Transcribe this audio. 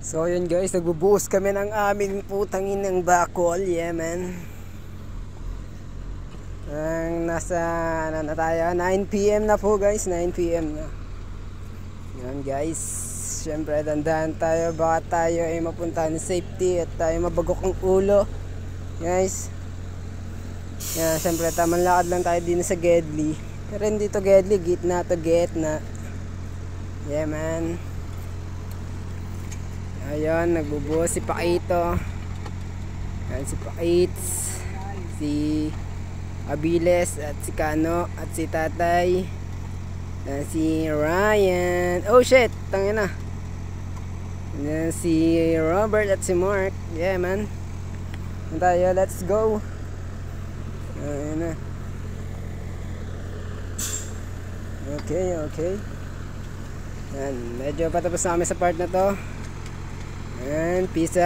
So yun guys, nagbubuhos kami ng aming putangin ng bakol. Yeah man. Nasa ano na tayo, 9 PM na po guys, 9 PM na. Yan guys, syempre dandahan tayo, baka tayo ay mapunta ng safety at tayo mabagok ang ulo guys. Yan, syempre tamang lakad lang tayo din sa Gedli. Pero hindi to Gedli, gitna to gitna. Yeah man. Ayun, nagbubuhos si Paquito. Ayan si Paquits, si Abiles at si Kano at si Tatay. Ayan si Ryan. Oh shit, tangin na. Ayan si Robert at si Mark. Yeah man. Ayan tayo, let's go. Ayan na. Okay. Ayan, medyo patapos na kami sa part na to. And peace out.